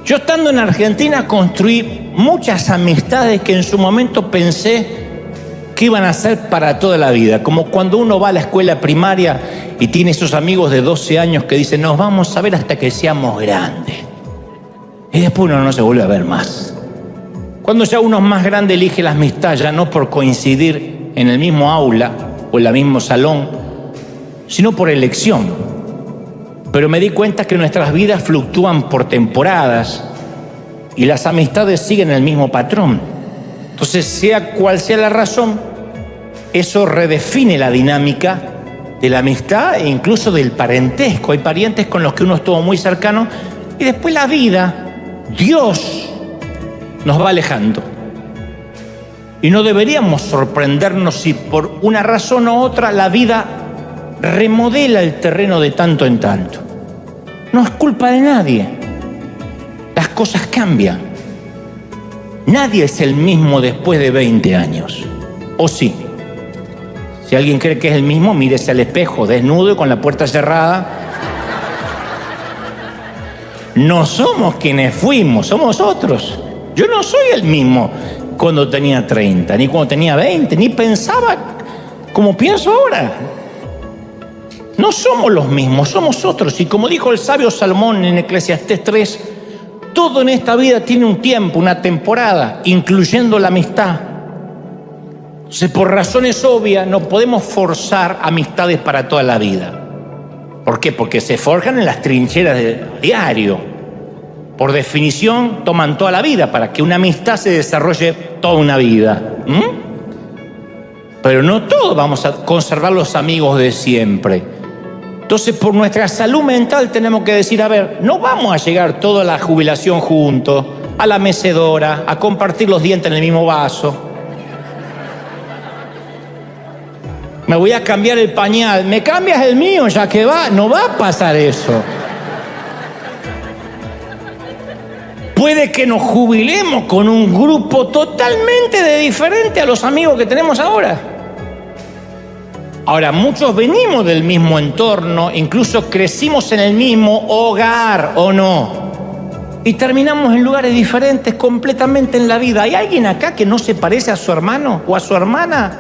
Yo estando en Argentina construí muchas amistades que en su momento pensé que iban a ser para toda la vida. Como cuando uno va a la escuela primaria y tiene esos amigos de 12 años que dicen, nos vamos a ver hasta que seamos grandes. Y después uno no se vuelve a ver más. Cuando ya uno es más grande, elige la amistad ya no por coincidir en el mismo aula o en el mismo salón, sino por elección. Pero me di cuenta que nuestras vidas fluctúan por temporadas y las amistades siguen el mismo patrón. Entonces, sea cual sea la razón, Eso redefine la dinámica de la amistad e incluso del parentesco. Hay parientes con los que uno estuvo muy cercano y después la vida, Dios, nos va alejando. Y no deberíamos sorprendernos si por una razón u otra la vida remodela el terreno de tanto en tanto. No es culpa de nadie. Las cosas cambian. Nadie es el mismo después de 20 años. ¿O sí? Si alguien cree que es el mismo, mírese al espejo, desnudo y con la puerta cerrada. No somos quienes fuimos, somos otros. Yo no soy el mismo cuando tenía 30, ni cuando tenía 20, ni pensaba como pienso ahora. No somos los mismos, somos otros. Y como dijo el sabio Salomón en Eclesiastés 3, todo en esta vida tiene un tiempo, una temporada, incluyendo la amistad. Entonces, por razones obvias, no podemos forzar amistades para toda la vida. ¿Por qué? Porque se forjan en las trincheras de diario. Por definición, toman toda la vida para que una amistad se desarrolle toda una vida. Pero no todos vamos a conservar los amigos de siempre. Entonces, por nuestra salud mental tenemos que decir, a ver, no vamos a llegar toda la jubilación juntos, a la mecedora, a compartir los dientes en el mismo vaso. Me voy a cambiar el pañal. ¿Me cambias el mío ya que va? No va a pasar eso. Puede que nos jubilemos con un grupo totalmente diferente a los amigos que tenemos ahora. Ahora, muchos venimos del mismo entorno, incluso crecimos en el mismo hogar, ¿o no? Y terminamos en lugares diferentes completamente en la vida. ¿Hay alguien acá que no se parece a su hermano o a su hermana?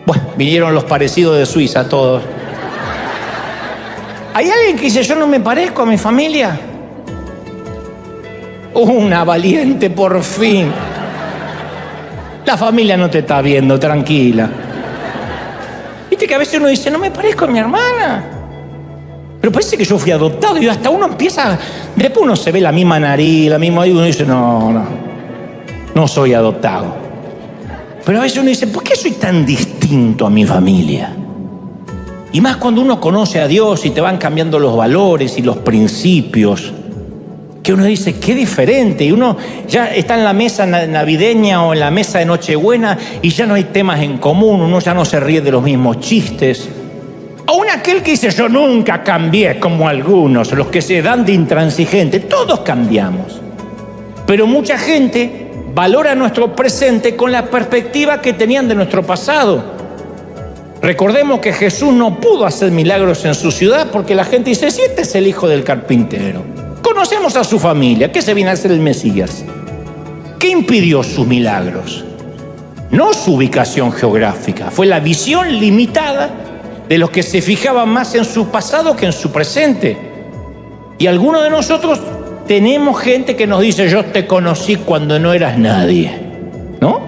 Bueno, vinieron los parecidos de Suiza todos. ¿Hay alguien que dice, yo no me parezco a mi familia? Una valiente, por fin. La familia no te está viendo, tranquila. Viste que a veces uno dice, no me parezco a mi hermana. Pero parece que yo fui adoptado y hasta uno empieza, después uno se ve la misma nariz, la misma, y uno dice, no soy adoptado. Pero a veces uno dice, ¿por qué soy tan distinto a mi familia? Y más cuando uno conoce a Dios y te van cambiando los valores y los principios, que uno dice, qué diferente. Y uno ya está en la mesa navideña o en la mesa de Nochebuena y ya no hay temas en común, uno ya no se ríe de los mismos chistes. Aún aquel que dice, yo nunca cambié como algunos, los que se dan de intransigente, todos cambiamos. Pero mucha gente valora nuestro presente con la perspectiva que tenían de nuestro pasado. Recordemos que Jesús no pudo hacer milagros en su ciudad porque la gente dice, si este es el hijo del carpintero. Conocemos a su familia. ¿Qué se viene a hacer el Mesías? ¿Qué impidió sus milagros? No su ubicación geográfica, fue la visión limitada de los que se fijaban más en su pasado que en su presente. Y algunos de nosotros tenemos gente que nos dice, yo te conocí cuando no eras nadie, ¿no?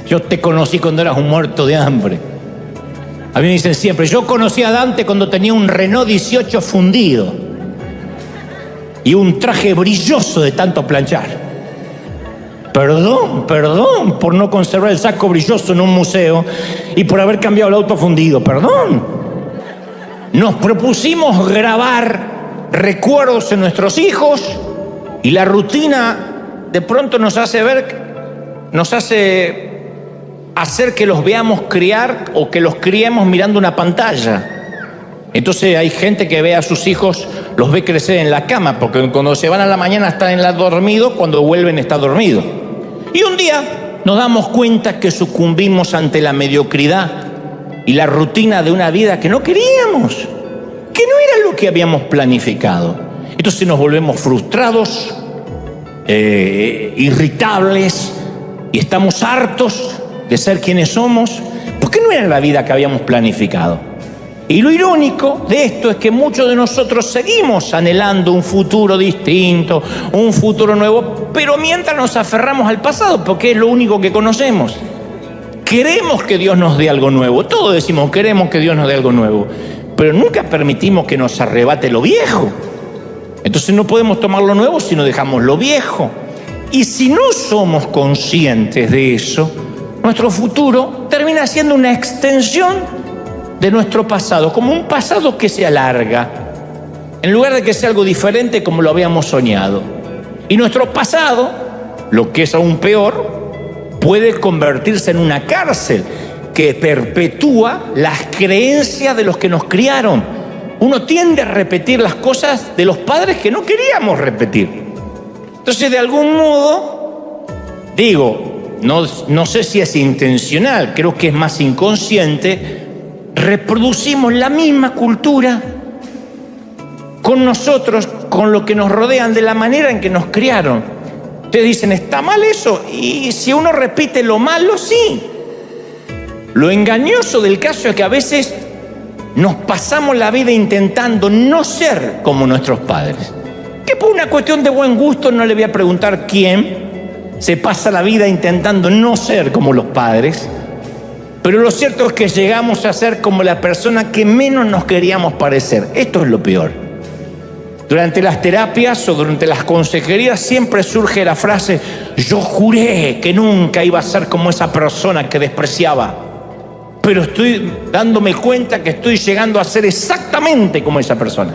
Yo te conocí cuando eras un muerto de hambre. A mí me dicen siempre, yo conocí a Dante cuando tenía un Renault 18 fundido y un traje brilloso de tanto planchar. Perdón por no conservar el saco brilloso en un museo y por haber cambiado el auto fundido, perdón. Nos propusimos grabar recuerdos en nuestros hijos y la rutina de pronto nos hace hacer que los veamos criar o que los criemos mirando una pantalla. Entonces hay gente que ve a sus hijos, los ve crecer en la cama, porque cuando se van a la mañana están dormidos, cuando vuelven está dormido. Y un día nos damos cuenta que sucumbimos ante la mediocridad y la rutina de una vida que no queríamos, que no era lo que habíamos planificado. Entonces nos volvemos frustrados, irritables y estamos hartos de ser quienes somos, porque no era la vida que habíamos planificado. Y lo irónico de esto es que muchos de nosotros seguimos anhelando un futuro distinto, un futuro nuevo, pero mientras nos aferramos al pasado, porque es lo único que conocemos. Queremos que Dios nos dé algo nuevo, todos decimos queremos que Dios nos dé algo nuevo, pero nunca permitimos que nos arrebate lo viejo. Entonces no podemos tomar lo nuevo si no dejamos lo viejo. Y si no somos conscientes de eso, nuestro futuro termina siendo una extensión de nuestro pasado, como un pasado que se alarga, en lugar de que sea algo diferente como lo habíamos soñado. Y nuestro pasado, lo que es aún peor, puede convertirse en una cárcel que perpetúa las creencias de los que nos criaron. Uno tiende a repetir las cosas de los padres que no queríamos repetir. Entonces, de algún modo, no sé si es intencional, creo que es más inconsciente, reproducimos la misma cultura con nosotros, con lo que nos rodean, de la manera en que nos criaron. Ustedes dicen, ¿está mal eso? Y si uno repite lo malo, sí. Lo engañoso del caso es que a veces nos pasamos la vida intentando no ser como nuestros padres. Que por una cuestión de buen gusto, no le voy a preguntar quién se pasa la vida intentando no ser como los padres, pero lo cierto es que llegamos a ser como la persona que menos nos queríamos parecer. Esto es lo peor. Durante las terapias o durante las consejerías siempre surge la frase: yo juré que nunca iba a ser como esa persona que despreciaba, pero estoy dándome cuenta que estoy llegando a ser exactamente como esa persona.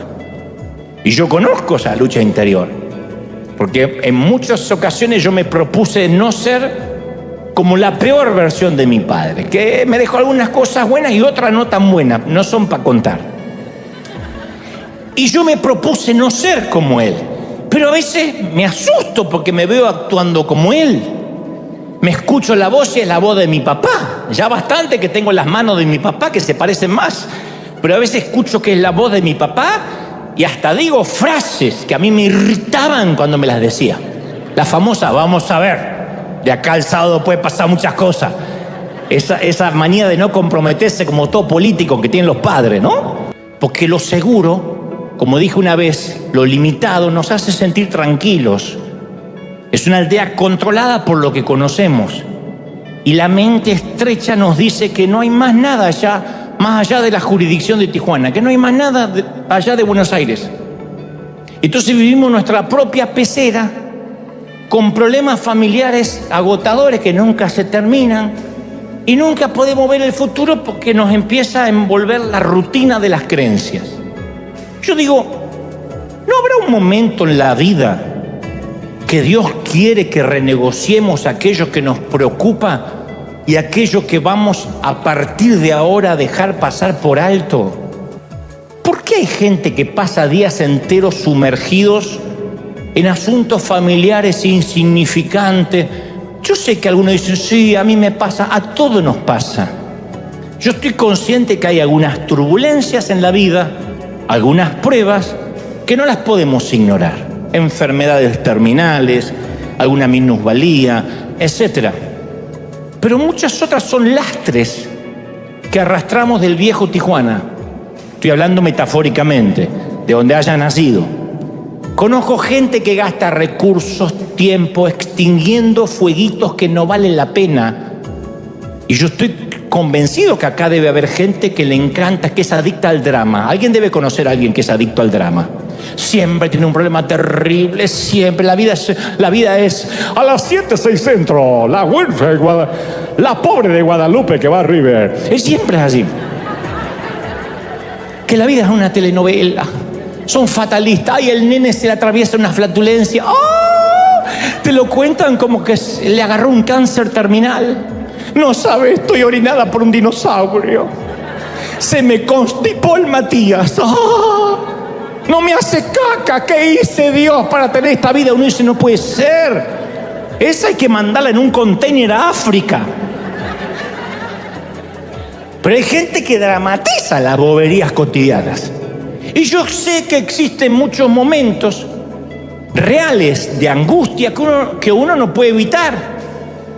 Y yo conozco esa lucha interior, porque en muchas ocasiones yo me propuse no ser como la peor versión de mi padre, que me dejó algunas cosas buenas y otras no tan buenas, no son para contar. Y yo me propuse no ser como él, pero a veces me asusto porque me veo actuando como él. Me escucho la voz y es la voz de mi papá. Ya bastante que tengo las manos de mi papá que se parecen más, pero a veces escucho que es la voz de mi papá y hasta digo frases que a mí me irritaban cuando me las decía. La famosa, vamos a ver, de acá al sábado puede pasar muchas cosas. Esa manía de no comprometerse como todo político que tienen los padres, ¿no? Porque lo seguro, como dije una vez, lo limitado nos hace sentir tranquilos. Es una aldea controlada por lo que conocemos. Y la mente estrecha nos dice que no hay más nada allá, más allá de la jurisdicción de Tijuana, que no hay más nada allá de Buenos Aires. Entonces vivimos nuestra propia pecera, con problemas familiares agotadores que nunca se terminan, y nunca podemos ver el futuro porque nos empieza a envolver la rutina de las creencias. Yo digo, ¿no habrá un momento en la vida que Dios quiere que renegociemos aquello que nos preocupa y aquello que vamos a partir de ahora a dejar pasar por alto? ¿Por qué hay gente que pasa días enteros sumergidos en asuntos familiares insignificantes? Yo sé que algunos dicen, sí, a mí me pasa, a todos nos pasa. Yo estoy consciente que hay algunas turbulencias en la vida, algunas pruebas que no las podemos ignorar. Enfermedades terminales, alguna minusvalía, etc. Pero muchas otras son lastres que arrastramos del viejo Tijuana. Estoy hablando metafóricamente, de donde haya nacido. Conozco gente que gasta recursos, tiempo, extinguiendo fueguitos que no valen la pena. Y yo estoy convencido que acá debe haber gente que le encanta, que es adicta al drama. Alguien debe conocer a alguien que es adicto al drama. Siempre tiene un problema terrible, siempre. La vida es a las 7:06 centro, la Winfrey, la pobre de Guadalupe que va a River. Es siempre así. Que la vida es una telenovela. Son fatalistas. Ay, el nene se le atraviesa una flatulencia. ¡Oh! Te lo cuentan como que le agarró un cáncer terminal. No sabes, estoy orinada por un dinosaurio. Se me constipó el Matías. ¡Oh! No me hace caca. ¿Qué hice, Dios, para tener esta vida? Uno dice, no puede ser. Esa hay que mandarla en un container a África. Pero hay gente que dramatiza las boberías cotidianas. Y yo sé que existen muchos momentos reales de angustia que uno no puede evitar.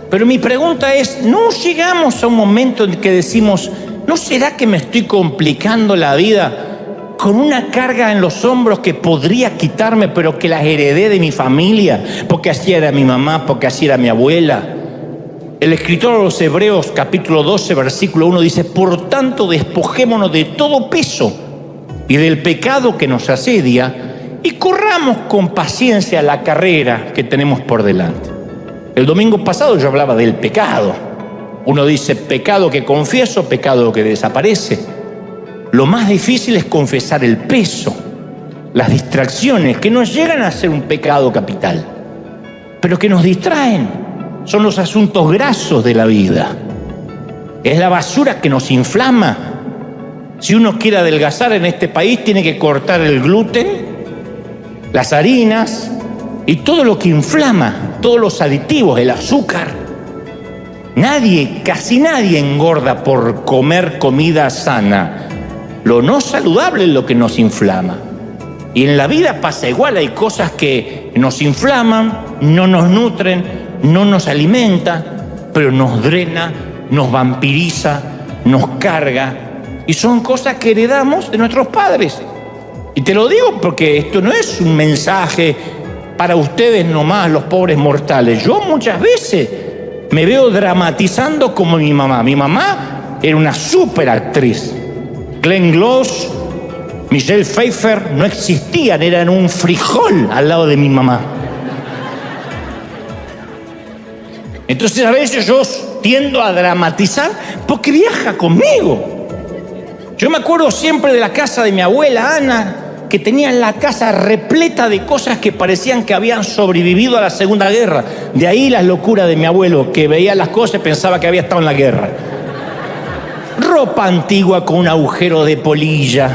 Pero mi pregunta es, ¿no llegamos a un momento en que decimos, ¿no será que me estoy complicando la vida con una carga en los hombros que podría quitarme, pero que las heredé de mi familia? Porque así era mi mamá, porque así era mi abuela. El escritor de los Hebreos, capítulo 12, versículo 1, dice, por tanto, despojémonos de todo peso y del pecado que nos asedia, y corramos con paciencia la carrera que tenemos por delante. El domingo pasado yo hablaba del pecado. Uno dice pecado que confieso, pecado que desaparece. Lo más difícil es confesar el peso, las distracciones que no llegan a ser un pecado capital, pero que nos distraen. Son los asuntos grasos de la vida. Es la basura que nos inflama. Si uno quiere adelgazar en este país, tiene que cortar el gluten, las harinas y todo lo que inflama, todos los aditivos, el azúcar. Casi nadie engorda por comer comida sana. Lo no saludable es lo que nos inflama. Y en la vida pasa igual, hay cosas que nos inflaman, no nos nutren, no nos alimentan, pero nos drena, nos vampiriza, nos carga. Y son cosas que heredamos de nuestros padres. Y te lo digo porque esto no es un mensaje para ustedes nomás, los pobres mortales. Yo muchas veces me veo dramatizando como mi mamá. Mi mamá era una súper actriz. Glenn Close, Michelle Pfeiffer no existían, eran un frijol al lado de mi mamá. Entonces a veces yo tiendo a dramatizar porque viaja conmigo. Yo me acuerdo siempre de la casa de mi abuela Ana, que tenía la casa repleta de cosas que parecían que habían sobrevivido a la Segunda Guerra. De ahí la locura de mi abuelo, que veía las cosas y pensaba que había estado en la guerra. Ropa antigua con un agujero de polilla,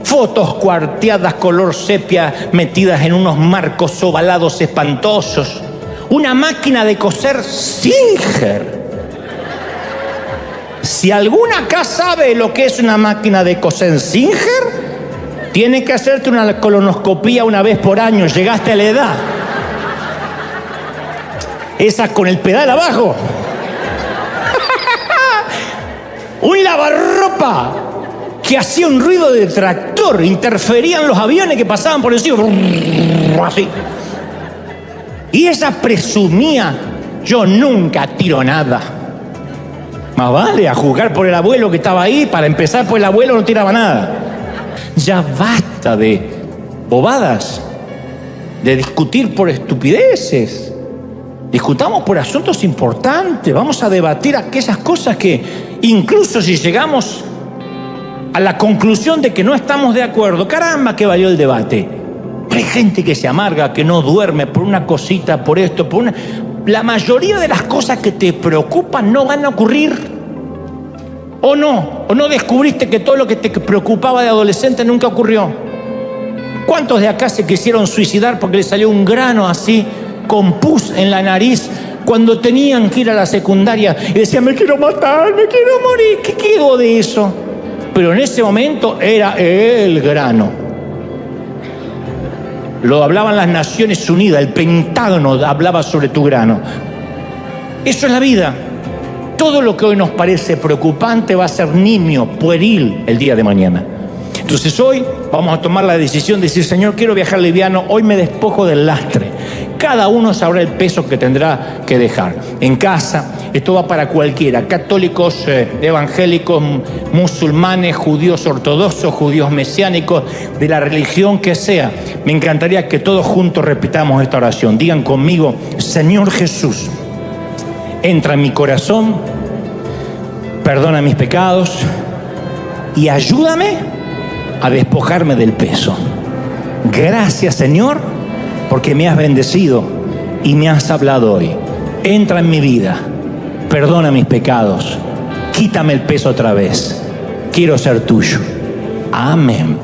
fotos cuarteadas color sepia metidas en unos marcos ovalados espantosos, una máquina de coser Singer. Si alguna acá sabe lo que es una máquina de coser Singer, tiene que hacerte una colonoscopía una vez por año, llegaste a la edad. Esa con el pedal abajo. Un lavarropa que hacía un ruido de tractor, interferían los aviones que pasaban por encima, así. Y ella presumía: yo nunca tiro nada. Más vale a juzgar por el abuelo que estaba ahí. Para empezar, pues el abuelo no tiraba nada. Ya basta de bobadas, de discutir por estupideces. Discutamos por asuntos importantes. Vamos a debatir aquellas cosas que, incluso si llegamos a la conclusión de que no estamos de acuerdo, caramba, que valió el debate. Pero hay gente que se amarga, que no duerme por una cosita, por esto, por una... La mayoría de las cosas que te preocupan no van a ocurrir. ¿O no descubriste que todo lo que te preocupaba de adolescente nunca ocurrió? ¿Cuántos de acá se quisieron suicidar porque les salió un grano así, con pus en la nariz, cuando tenían que ir a la secundaria y decían: me quiero matar, me quiero morir? ¿Qué quedó de eso? Pero en ese momento era el grano. Lo hablaban las Naciones Unidas, el Pentágono hablaba sobre tu grano. Eso es la vida. Todo lo que hoy nos parece preocupante va a ser nimio, pueril el día de mañana. Entonces hoy vamos a tomar la decisión de decir: Señor, quiero viajar liviano, hoy me despojo del lastre. Cada uno sabrá el peso que tendrá que dejar. En casa, esto va para cualquiera: católicos, evangélicos, musulmanes, judíos ortodoxos, judíos mesiánicos, de la religión que sea. Me encantaría que todos juntos repitamos esta oración. Digan conmigo: Señor Jesús, entra en mi corazón, perdona mis pecados y ayúdame a despojarme del peso. Gracias, Señor, porque me has bendecido y me has hablado hoy. Entra en mi vida, perdona mis pecados, quítame el peso otra vez. Quiero ser tuyo. Amén.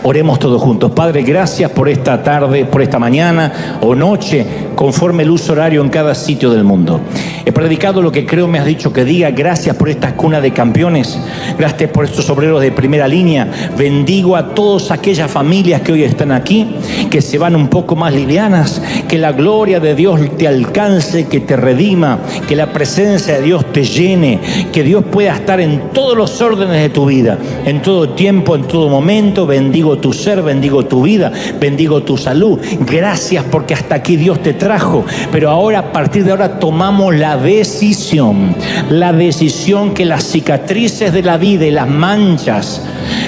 Oremos todos juntos. Padre, gracias por esta tarde, por esta mañana o noche, conforme el uso horario en cada sitio del mundo. He predicado lo que creo me has dicho que diga. Gracias por esta cuna de campeones. Gracias por estos obreros de primera línea. Bendigo a todas aquellas familias que hoy están aquí, que se van un poco más livianas. Que la gloria de Dios te alcance, que te redima, que la presencia de Dios te llene, que Dios pueda estar en todos los órdenes de tu vida, en todo tiempo, en todo momento. Bendigo tu ser, bendigo tu vida, bendigo tu salud. Gracias porque hasta aquí Dios te trajo, pero ahora, a partir de ahora, tomamos la decisión que las cicatrices de la vida y las manchas,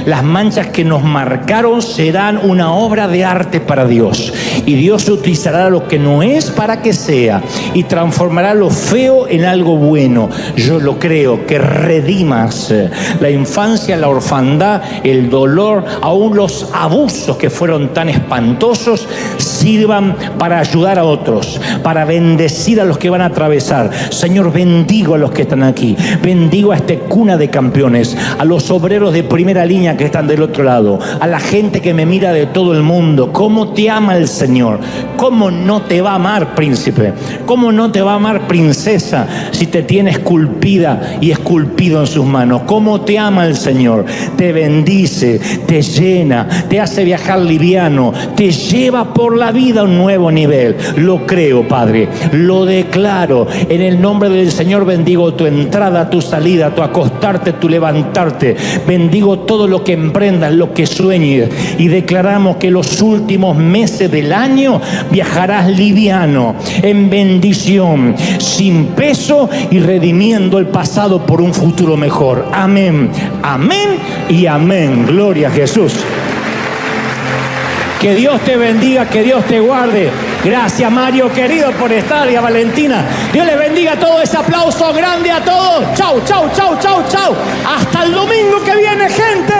Las manchas que nos marcaron serán una obra de arte para Dios. Y Dios utilizará lo que no es para que sea y transformará lo feo en algo bueno. Yo lo creo, que redimas la infancia, la orfandad, el dolor, aún los abusos que fueron tan espantosos, sirvan para ayudar a otros, para bendecir a los que van a atravesar. Señor, bendigo a los que están aquí, bendigo a esta cuna de campeones, a los obreros de primera línea que están del otro lado, a la gente que me mira de todo el mundo. ¿Cómo te ama el Señor? ¿Cómo no te va a amar, príncipe? ¿Cómo no te va a amar, princesa, si te tiene esculpida y esculpido en sus manos? ¿Cómo te ama el Señor? Te bendice, te llena, te hace viajar liviano, te lleva por la vida a un nuevo nivel. Lo creo, Padre, lo declaro. En el nombre del Señor bendigo tu entrada, tu salida, tu acostarte, tu levantarte. Bendigo todo lo que emprendas, lo que sueñes. Y declaramos que los últimos meses del año viajarás liviano, en bendición, sin peso y redimiendo el pasado por un futuro mejor. Amén, amén y amén. Gloria a Jesús. Que Dios te bendiga, que Dios te guarde. Gracias, Mario, querido, por estar, y a Valentina. Dios les bendiga a todos. Ese aplauso grande a todos. Chau, chau, chau, chau, chau. Hasta el domingo que viene, gente.